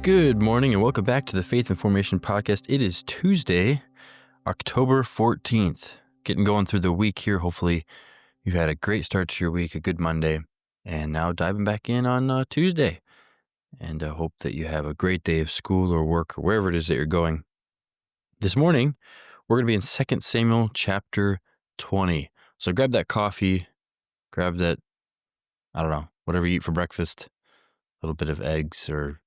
Good morning and welcome back to the Faith and Formation Podcast. It is Tuesday, October 14th. Getting going through the week here. Hopefully you've had a great start to your week, a good Monday, and now diving back in on Tuesday. And I hope that you have a great day of school or work or wherever it is that you're going. This morning, we're going to be in 2 Samuel chapter 20. So grab that coffee, grab that, whatever you eat for breakfast, a little bit of eggs or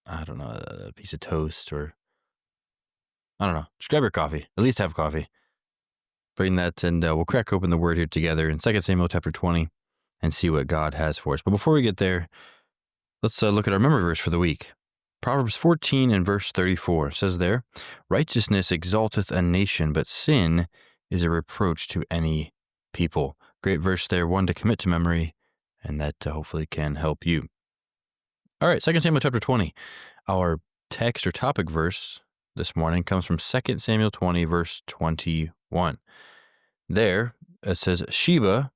a piece of toast or, just grab your coffee. At least have coffee. Bring that and we'll crack open the word here together in 2 Samuel chapter 20 and see what God has for us. But before we get there, let's look at our memory verse for the week. Proverbs 14 and verse 34 says there, "Righteousness exalteth a nation, but sin is a reproach to any people." Great verse there, one to commit to memory, and that hopefully can help you. All right, 2 Samuel chapter 20. Our text or topic verse this morning comes from 2 Samuel 20, verse 21. There, it says, "Sheba,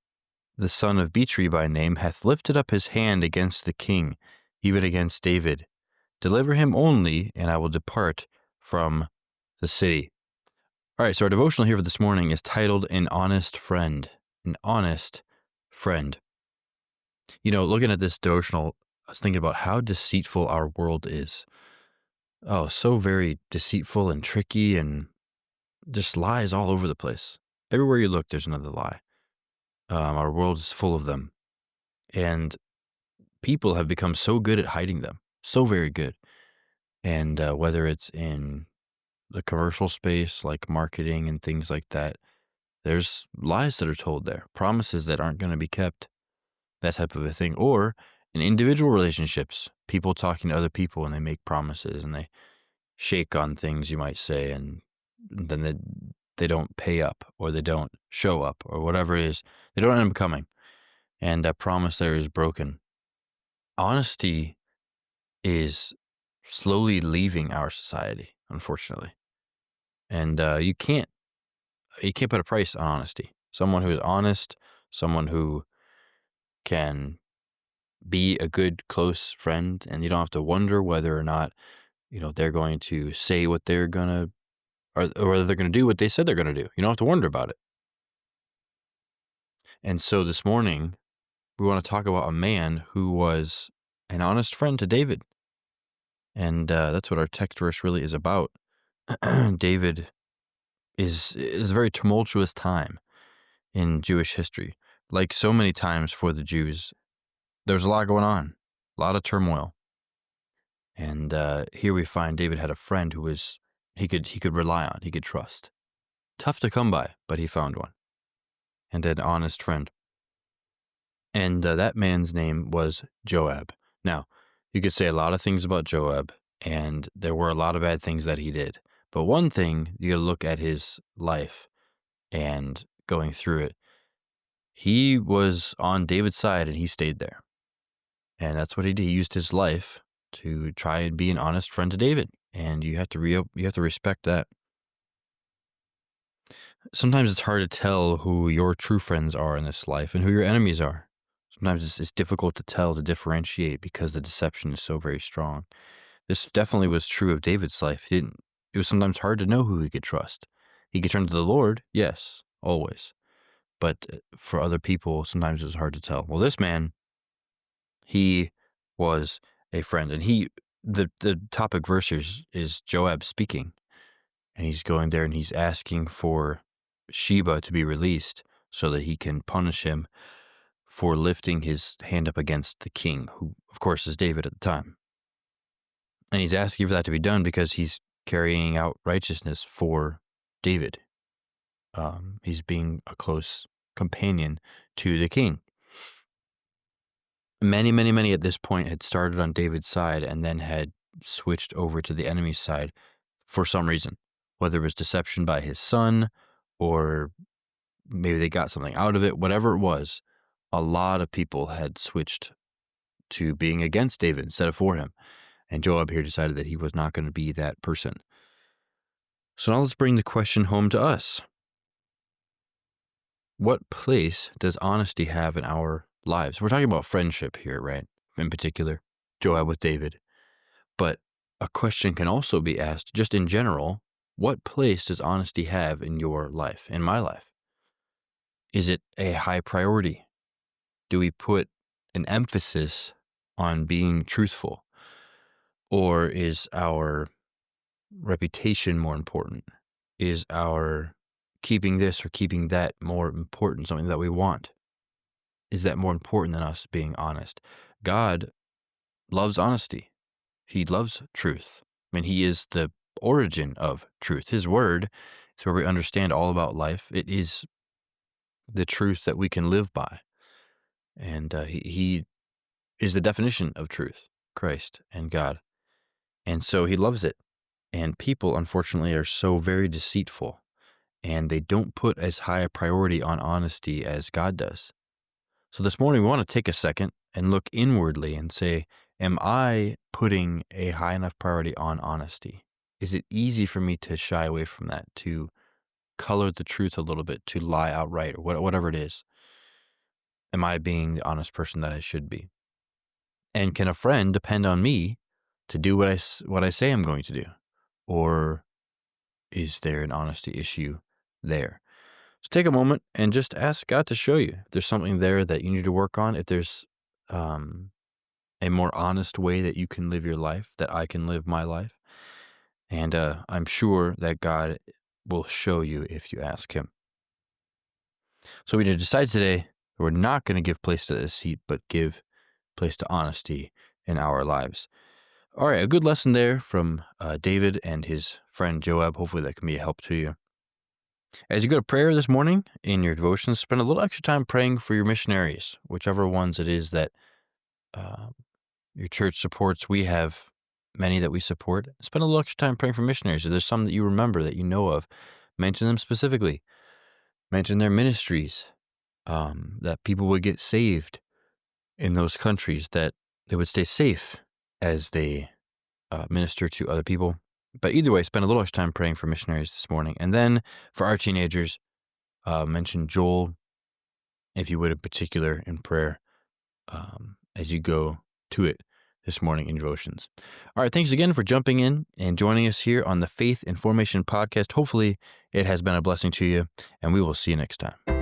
the son of Bichri by name, hath lifted up his hand against the king, even against David. Deliver him only, and I will depart from the city." All right, so our devotional here for this morning is titled An Honest Friend. An Honest Friend. Looking at this devotional, I was thinking about how deceitful our world is. Oh, so very deceitful and tricky and just lies all over the place. Everywhere you look, there's another lie. Our world is full of them. And people have become so good at hiding them, so very good. And whether it's in the commercial space, like marketing and things like that, there's lies that are told there, promises that aren't going to be kept, that type of a thing. Or in individual relationships, people talking to other people and they make promises and they shake on things, you might say, and then they don't pay up or they don't show up or whatever it is. They don't end up coming. And that promise there is broken. Honesty is slowly leaving our society, unfortunately. And you can't put a price on honesty. Someone who is honest, someone who can be a good, close friend, and you don't have to wonder whether or not, they're going to say what they're going to, or whether they're going to do what they said they're going to do. You don't have to wonder about it. And so this morning, we want to talk about a man who was an honest friend to David. And that's what our text verse really is about. David is a very tumultuous time in Jewish history. Like so many times for the Jews, there's a lot going on, a lot of turmoil. And here we find David had a friend who he could rely on, he could trust. Tough to come by, but he found one. And an honest friend. And that man's name was Joab. Now, you could say a lot of things about Joab, and there were a lot of bad things that he did. But one thing, you gotta look at his life and going through it. He was on David's side and he stayed there. And that's what he did. He used his life to try and be an honest friend to David. And you have to respect that. Sometimes it's hard to tell who your true friends are in this life and who your enemies are. Sometimes it's difficult to tell, to differentiate, because the deception is so very strong. This definitely was true of David's life. It was sometimes hard to know who he could trust. He could turn to the Lord, yes, always. But for other people, sometimes it was hard to tell. Well, this man, he was a friend. And the topic verse here is Joab speaking. And he's going there and he's asking for Sheba to be released so that he can punish him for lifting his hand up against the king, who, of course, is David at the time. And he's asking for that to be done because he's carrying out righteousness for David. He's being a close companion to the king. Many, many, many at this point had started on David's side and then had switched over to the enemy's side for some reason, whether it was deception by his son or maybe they got something out of it, whatever it was. A lot of people had switched to being against David instead of for him. And Joab here decided that he was not going to be that person. So now let's bring the question home to us. What place does honesty have in our lives? We're talking about friendship here, right? In particular, Joab with David. But a question can also be asked, just in general, what place does honesty have in your life, in my life? Is it a high priority? Do we put an emphasis on being truthful? Or is our reputation more important? Is our keeping this or keeping that more important, something that we want? Is that more important than us being honest? God loves honesty. He loves truth. I mean, he is the origin of truth. His word is where we understand all about life. It is the truth that we can live by. And he is the definition of truth, Christ and God. And so he loves it. And people, unfortunately, are so very deceitful, and they don't put as high a priority on honesty as God does. So this morning, we want to take a second and look inwardly and say, am I putting a high enough priority on honesty? Is it easy for me to shy away from that, to color the truth a little bit, to lie outright, or whatever it is? Am I being the honest person that I should be? And can a friend depend on me to do what I say I'm going to do? Or is there an honesty issue there? So take a moment and just ask God to show you if there's something there that you need to work on, if there's a more honest way that you can live your life, that I can live my life. And I'm sure that God will show you if you ask him. So we need to decide today that we're not going to give place to deceit, but give place to honesty in our lives. All right, a good lesson there from David and his friend Joab. Hopefully that can be a help to you. As you go to prayer this morning in your devotions, spend a little extra time praying for your missionaries, whichever ones it is that your church supports. We have many that we support. Spend a little extra time praying for missionaries. If there's some that you remember that you know of, mention them specifically. Mention their ministries, that people would get saved in those countries, that they would stay safe as they minister to other people. But either way, spend a little extra time praying for missionaries this morning. And then for our teenagers, mention Joel, if you would, in particular, in prayer as you go to it this morning in devotions. All right, thanks again for jumping in and joining us here on the Faith in Formation podcast. Hopefully, it has been a blessing to you, and we will see you next time.